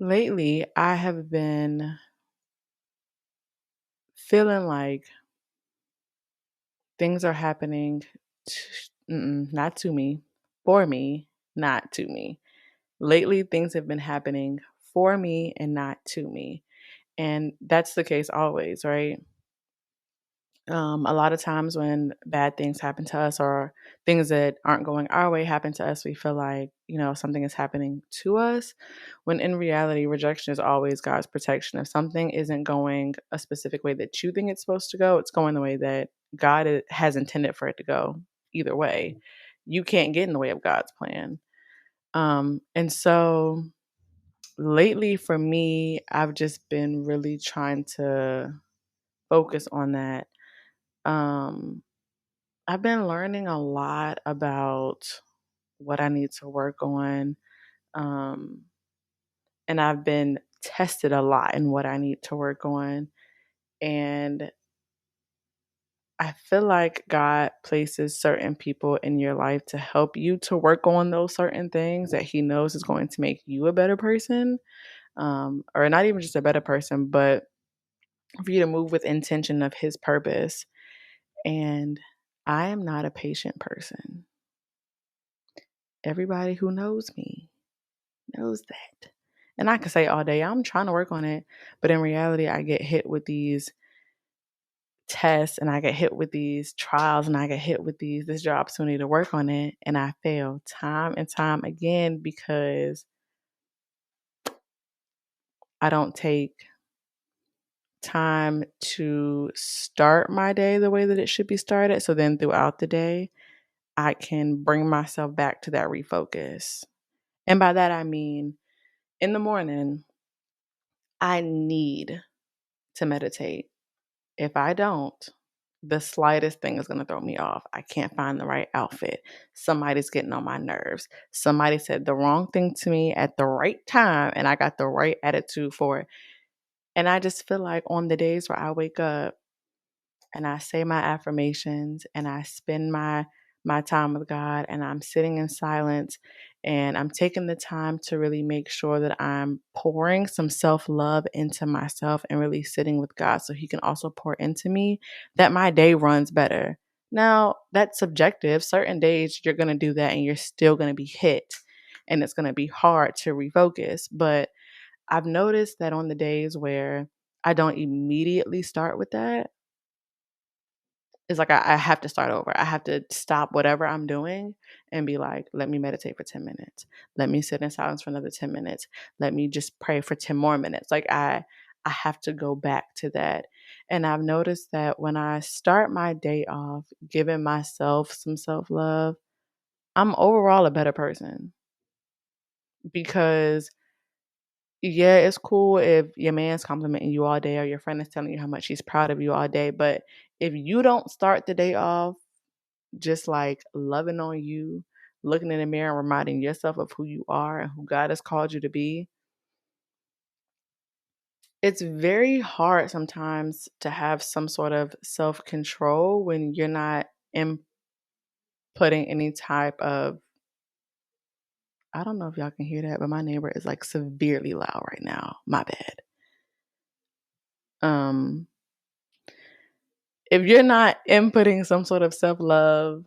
Lately, I have been feeling like things are happening, not to me, for me, not to me. Lately, things have been happening for me and not to me. And that's the case always, right? A lot of times when bad things happen to us or things that aren't going our way happen to us, we feel like, something is happening to us. When in reality, rejection is always God's protection. If something isn't going a specific way that you think it's supposed to go, it's going the way that has intended for it to go. Either way, you can't get in the way of God's plan. And so lately for me, I've just been really trying to focus on that. Um, I've been learning a lot about what I need to work on. Um, and I've been tested a lot in what I need to work on. And I feel like God places certain people in your life to help you to work on those certain things that He knows is going to make you a better person. Or not even just a better person, but for you to move with intention of His purpose. And I am not a patient person. Everybody who knows me knows that. And I can say all day, I'm trying to work on it. But in reality, I get hit with these tests and I get hit with these trials and I get hit with this job opportunity to work on it. And I fail time and time again because I don't take time to start my day the way that it should be started. So then throughout the day, I can bring myself back to that refocus. And by that, I mean in the morning, I need to meditate. If I don't, the slightest thing is going to throw me off. I can't find the right outfit. Somebody's getting on my nerves. Somebody said the wrong thing to me at the right time, and I got the right attitude for it. And I just feel like on the days where I wake up and I say my affirmations and I spend my time with God and I'm sitting in silence and I'm taking the time to really make sure that I'm pouring some self-love into myself and really sitting with God so He can also pour into me, that my day runs better. Now, that's subjective. Certain days you're going to do that and you're still going to be hit and it's going to be hard to refocus, but I've noticed that on the days where I don't immediately start with that, it's like I have to start over. I have to stop whatever I'm doing and be like, let me meditate for 10 minutes. Let me sit in silence for another 10 minutes. Let me just pray for 10 more minutes. Like I have to go back to that. And I've noticed that when I start my day off giving myself some self-love, I'm overall a better person because yeah, it's cool if your man's complimenting you all day or your friend is telling you how much he's proud of you all day, but if you don't start the day off just like loving on you, looking in the mirror and reminding yourself of who you are and who God has called you to be. It's very hard sometimes to have some sort of self control when you're not inputting any type of. I don't know if y'all can hear that, but my neighbor is like severely loud right now. My bad. Um, if you're not inputting some sort of self love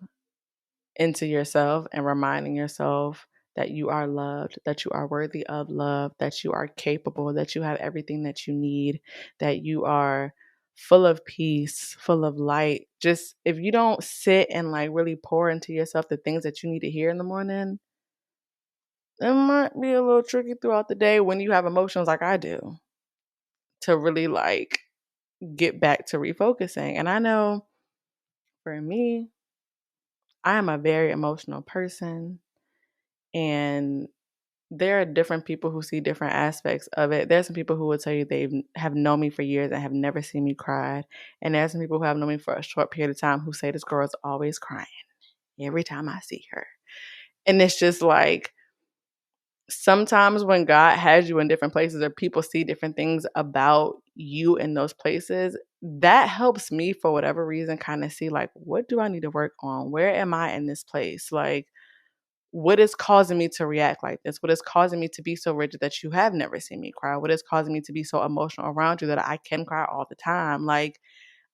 into yourself and reminding yourself that you are loved, that you are worthy of love, that you are capable, that you have everything that you need, that you are full of peace, full of light. Just if you don't sit and like really pour into yourself the things that you need to hear in the morning, it might be a little tricky throughout the day when you have emotions like I do to really like get back to refocusing. And I know for me, I am a very emotional person and there are different people who see different aspects of it. There's some people who will tell you they have known me for years and have never seen me cry. And there's some people who have known me for a short period of time who say this girl is always crying every time I see her. And it's just like sometimes when God has you in different places or people see different things about you in those places, that helps me for whatever reason kind of see like, what do I need to work on? Where am I in this place? Like, what is causing me to react like this? What is causing me to be so rigid that you have never seen me cry? What is causing me to be so emotional around you that I can cry all the time? Like,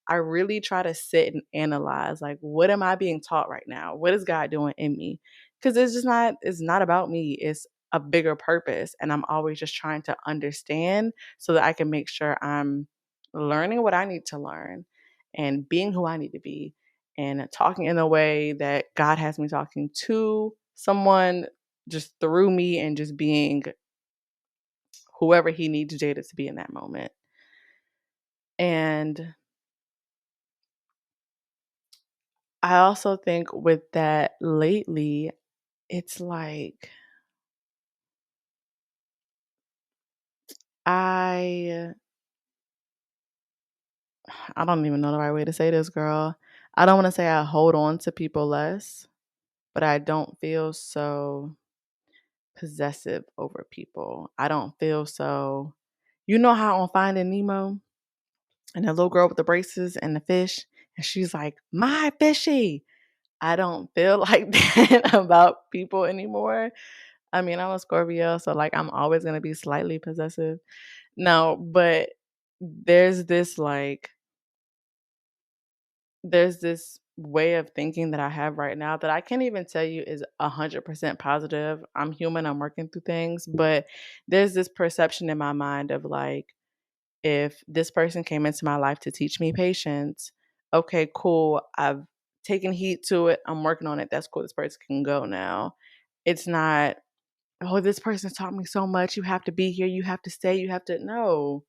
I really try to sit and analyze, like, what am I being taught right now? What is God doing in me? Because it's not about me. It's a bigger purpose. And I'm always just trying to understand so that I can make sure I'm learning what I need to learn and being who I need to be and talking in a way that God has me talking to someone just through me and just being whoever he needs Jada to be in that moment. And I also think with that lately, it's like I I don't even know the right way to say this, girl. I don't want to say I hold on to people less, but I don't feel so possessive over people. I don't feel so, you know how on Finding Nemo and the little girl with the braces and the fish, and she's like, "My fishy." I don't feel like that about people anymore. I mean, I'm a Scorpio, so like I'm always gonna be slightly possessive. No, but there's this like there's this way of thinking that I have right now that I can't even tell you is 100% positive. I'm human, I'm working through things, but there's this perception in my mind of like, if this person came into my life to teach me patience, okay, cool. I've taken heed to it. I'm working on it. That's cool. This person can go now. It's not, oh, this person taught me so much. You have to be here. You have to stay. You have to. No,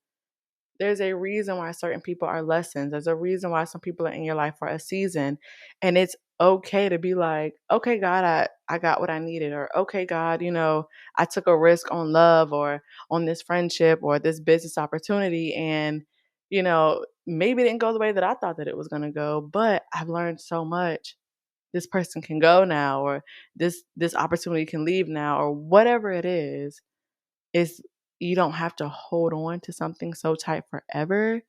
there's a reason why certain people are lessons. There's a reason why some people are in your life for a season. And it's okay to be like, okay, God, I got what I needed. Or, okay, God, I took a risk on love or on this friendship or this business opportunity. And, maybe it didn't go the way that I thought that it was going to go, but I've learned so much. This person can go now, or this opportunity can leave now, or whatever it is you don't have to hold on to something so tight forever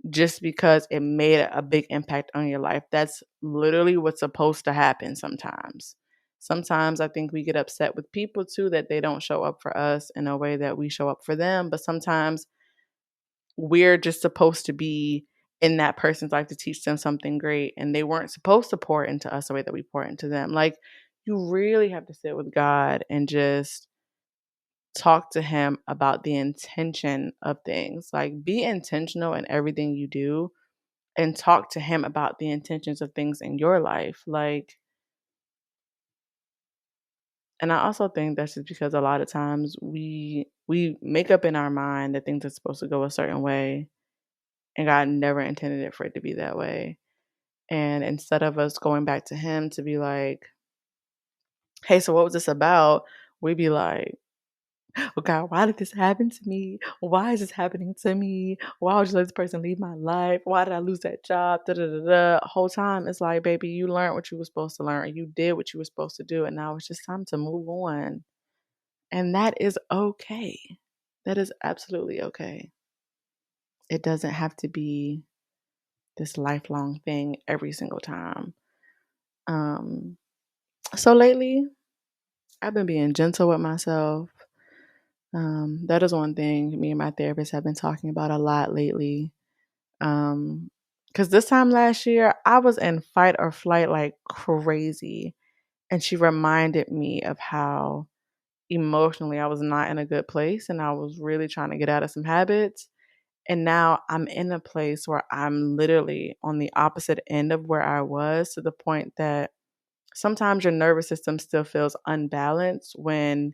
just because it made a big impact on your life. That's literally what's supposed to happen sometimes. Sometimes I think we get upset with people too that they don't show up for us in a way that we show up for them, but sometimes we're just supposed to be in that person's life to teach them something great, and they weren't supposed to pour into us the way that we pour into them. Like, you really have to sit with God and just talk to him about the intention of things. Like, be intentional in everything you do and talk to him about the intentions of things in your life. Like, and I also think that's just because a lot of times we make up in our mind that things are supposed to go a certain way, and God never intended it for it to be that way. And instead of us going back to him to be like, "Hey, so what was this about?" We'd be like, "Oh God, why did this happen to me? Why is this happening to me? Why would you let this person leave my life? Why did I lose that job?" Da da da da. Whole time it's like, baby, you learned what you were supposed to learn, and you did what you were supposed to do, and now it's just time to move on. And that is okay. That is absolutely okay. It doesn't have to be this lifelong thing every single time. Um, so lately, I've been being gentle with myself. That is one thing me and my therapist have been talking about a lot lately. Because this time last year, I was in fight or flight like crazy. And she reminded me of how emotionally I was not in a good place and I was really trying to get out of some habits. And now I'm in a place where I'm literally on the opposite end of where I was, to the point that sometimes your nervous system still feels unbalanced when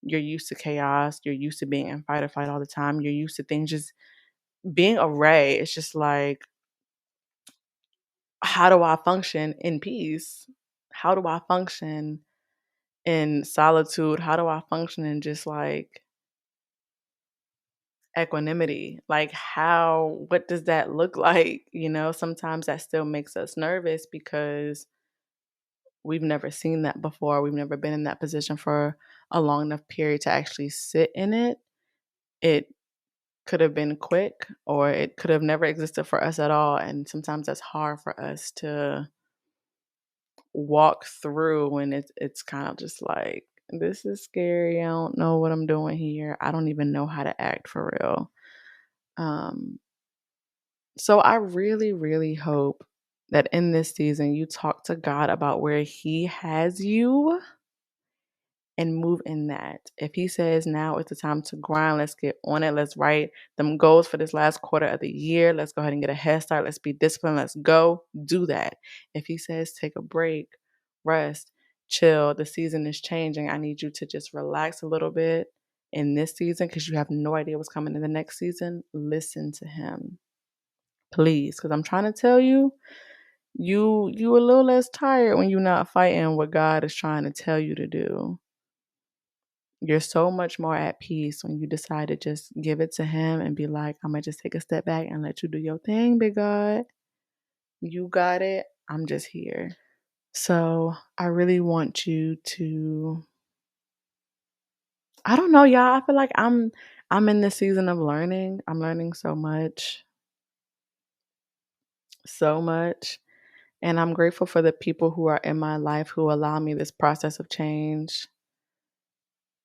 you're used to chaos, you're used to being in fight or flight all the time, you're used to things just being array. It's just like, how do I function in peace? How do I function in solitude? How do I function in just like equanimity? Like, what does that look like? Sometimes that still makes us nervous because we've never seen that before. We've never been in that position for a long enough period to actually sit in it. It could have been quick, or it could have never existed for us at all. And sometimes that's hard for us to walk through and it's kind of just like, this is scary. I don't know what I'm doing here. I don't even know how to act for real. Um, so I really, really hope that in this season you talk to God about where He has you and move in that. If He says now is the time to grind, let's get on it. Let's write them goals for this last quarter of the year. Let's go ahead and get a head start. Let's be disciplined. Let's go do that. If He says take a break, rest, chill, the season is changing. I need you to just relax a little bit in this season because you have no idea what's coming in the next season. Listen to Him, please, because I'm trying to tell you, you a little less tired when you're not fighting what God is trying to tell you to do. You're so much more at peace when you decide to just give it to Him and be like, I'm going to just take a step back and let you do your thing, big God. You got it. I'm just here. So I really want you to, I don't know, y'all. I feel like I'm in this season of learning. I'm learning so much, so much. And I'm grateful for the people who are in my life who allow me this process of change.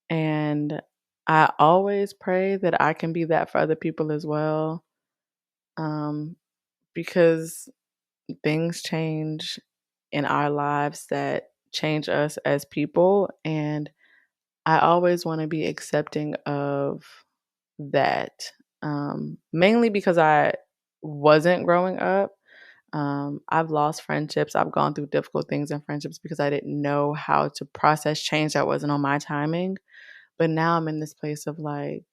And I always pray that I can be that for other people as well. Um, because things change in our lives that change us as people. And I always want to be accepting of that. Mainly because I wasn't growing up. I've lost friendships. I've gone through difficult things in friendships because I didn't know how to process change that wasn't on my timing. But now I'm in this place of like,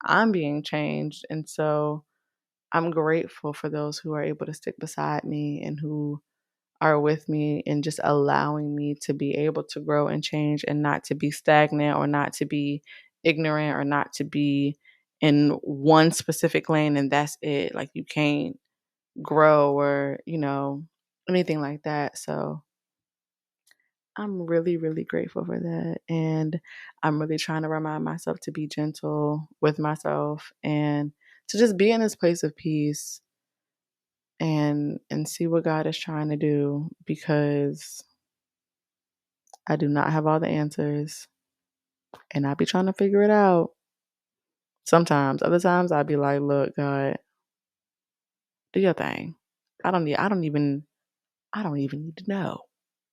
I'm being changed. And so I'm grateful for those who are able to stick beside me and who are with me and just allowing me to be able to grow and change and not to be stagnant or not to be ignorant or not to be in one specific lane and that's it. Like you can't grow or, anything like that. So I'm really, really grateful for that. And I'm really trying to remind myself to be gentle with myself and to just be in this place of peace and see what God is trying to do because I do not have all the answers and I be trying to figure it out. Sometimes, other times I'd be like, look, God, do your thing. I don't even need to know.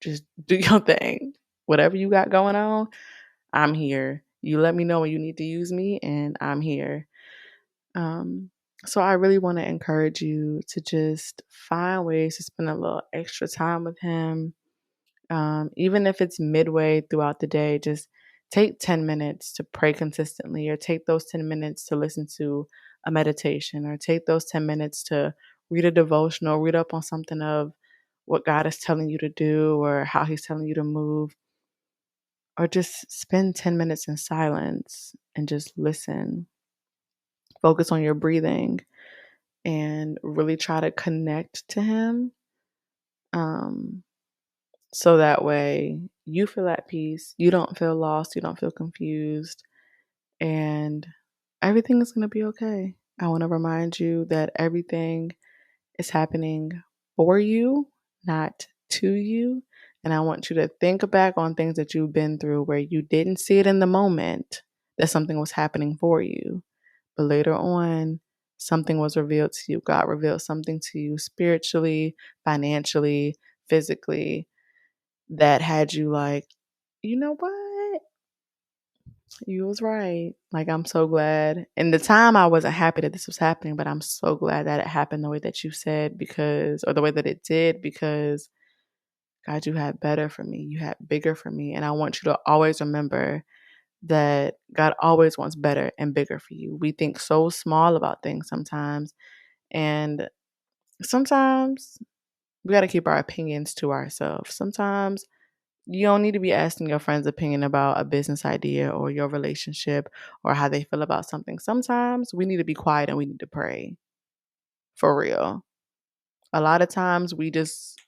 Just do your thing. Whatever you got going on, I'm here. You let me know when you need to use me and I'm here. Um, so I really want to encourage you to just find ways to spend a little extra time with Him. Even if it's midway throughout the day, just take 10 minutes to pray consistently, or take those 10 minutes to listen to a meditation, or take those 10 minutes to read a devotional, read up on something of what God is telling you to do or how He's telling you to move, or just spend 10 minutes in silence and just listen. Focus on your breathing and really try to connect to Him. So that way you feel at peace, you don't feel lost, you don't feel confused, and everything is going to be okay. I want to remind you that everything is happening for you, not to you. And I want you to think back on things that you've been through where you didn't see it in the moment that something was happening for you. But later on, something was revealed to you. God revealed something to you spiritually, financially, physically, that had you like, you know what? You was right. Like, I'm so glad. In the time, I wasn't happy that this was happening, but I'm so glad that it happened the way that you said or the way that it did, because God, you had better for me. You had bigger for me. And I want you to always remember that God always wants better and bigger for you. We think so small about things sometimes. And sometimes we got to keep our opinions to ourselves. Sometimes you don't need to be asking your friend's opinion about a business idea or your relationship or how they feel about something. Sometimes we need to be quiet and we need to pray. For real. A lot of times we just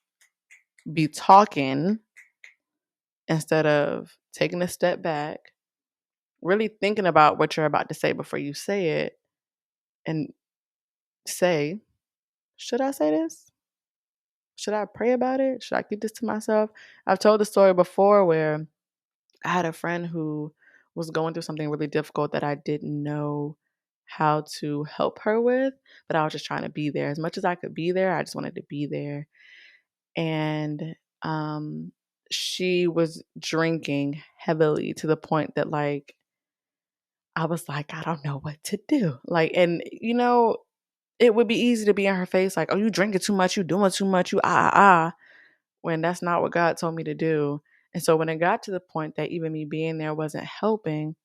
be talking instead of taking a step back, really thinking about what you're about to say before you say it, and say, should I say this? Should I pray about it? Should I keep this to myself? I've told the story before where I had a friend who was going through something really difficult that I didn't know how to help her with, but I was just trying to be there. As much as I could be there, I just wanted to be there. And um she was drinking heavily to the point that like I was like, I don't know what to do. Like, and it would be easy to be in her face like, "Oh, you drinking too much, you doing too much, you when that's not what God told me to do. And so when it got to the point that even me being there wasn't helping,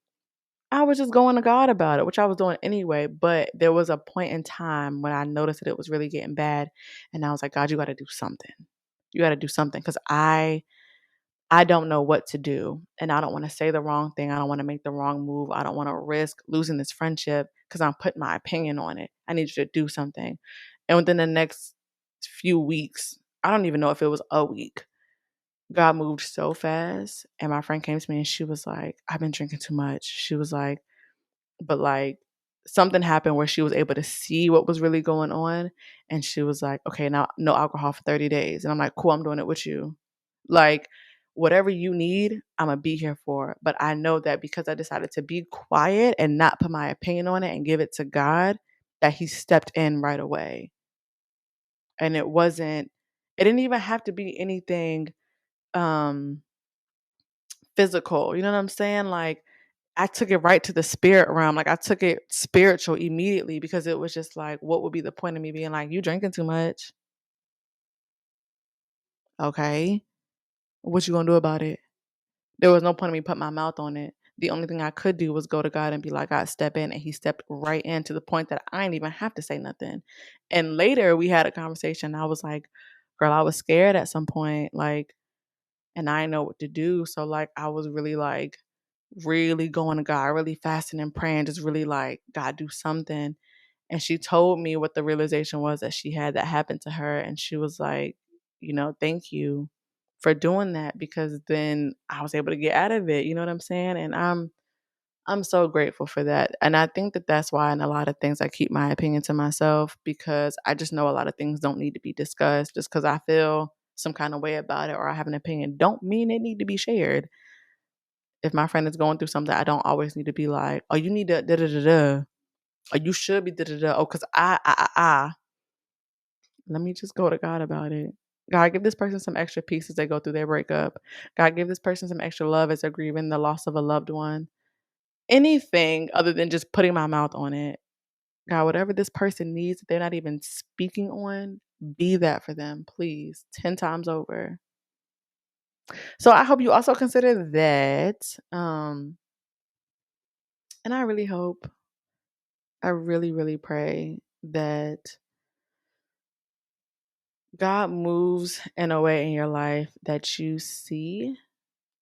I was just going to God about it, which I was doing anyway. But there was a point in time when I noticed that it was really getting bad. And I was like, God, you got to do something. You got to do something because I don't know what to do. And I don't want to say the wrong thing. I don't want to make the wrong move. I don't want to risk losing this friendship because I'm putting my opinion on it. I need you to do something. And within the next few weeks, I don't even know if it was a week, God moved so fast. And my friend came to me and she was like, I've been drinking too much. She was like, but like something happened where she was able to see what was really going on. And she was like, okay, now no alcohol for 30 days. And I'm like, cool, I'm doing it with you. Like, whatever you need, I'm going to be here for. But I know that because I decided to be quiet and not put my opinion on it and give it to God, that He stepped in right away. And it didn't even have to be anything um physical. You know what I'm saying? Like I took it right to the spirit realm. Like I took it spiritual immediately because it was just like, what would be the point of me being like, you drinking too much? Okay. What you gonna do about it? There was no point in me putting my mouth on it. The only thing I could do was go to God and be like, God, step in. And He stepped right in to the point that I didn't even have to say nothing. And later we had a conversation. I was like, girl, I was scared at some point. Like, and I didn't know what to do. So like I was really like really going to God, really fasting and praying, just really like, God, do something. And she told me what the realization was that she had that happened to her. And she was like, thank you for doing that because then I was able to get out of it. You know what I'm saying? And I'm so grateful for that. And I think that that's why in a lot of things I keep my opinion to myself because I just know a lot of things don't need to be discussed just because I feel some kind of way about it or I have an opinion don't mean it need to be shared. If my friend is going through something, I don't always need to be like, "Oh, you need to da da da da," or "You should be da da da." Oh, because I. Let me just go to God about it. God, give this person some extra peace as they go through their breakup. God, give this person some extra love as they're grieving the loss of a loved one. Anything other than just putting my mouth on it. God, whatever this person needs that they're not even speaking on, be that for them, please, 10 times over. So I hope you also consider that. And I really hope I really, really pray that God moves in a way in your life that you see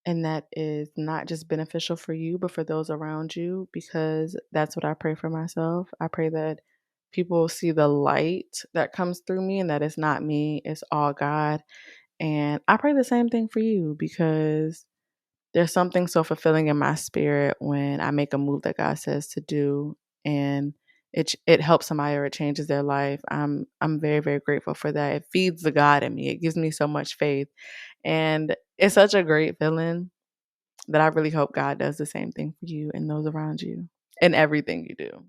and that is not just beneficial for you, but for those around you, because that's what I pray for myself. I pray that people see the light that comes through me and that it's not me, it's all God. And I pray the same thing for you because there's something so fulfilling in my spirit when I make a move that God says to do and it helps somebody or it changes their life. I'm very, very grateful for that. It feeds the God in me. It gives me so much faith. And it's such a great feeling that I really hope God does the same thing for you and those around you in everything you do.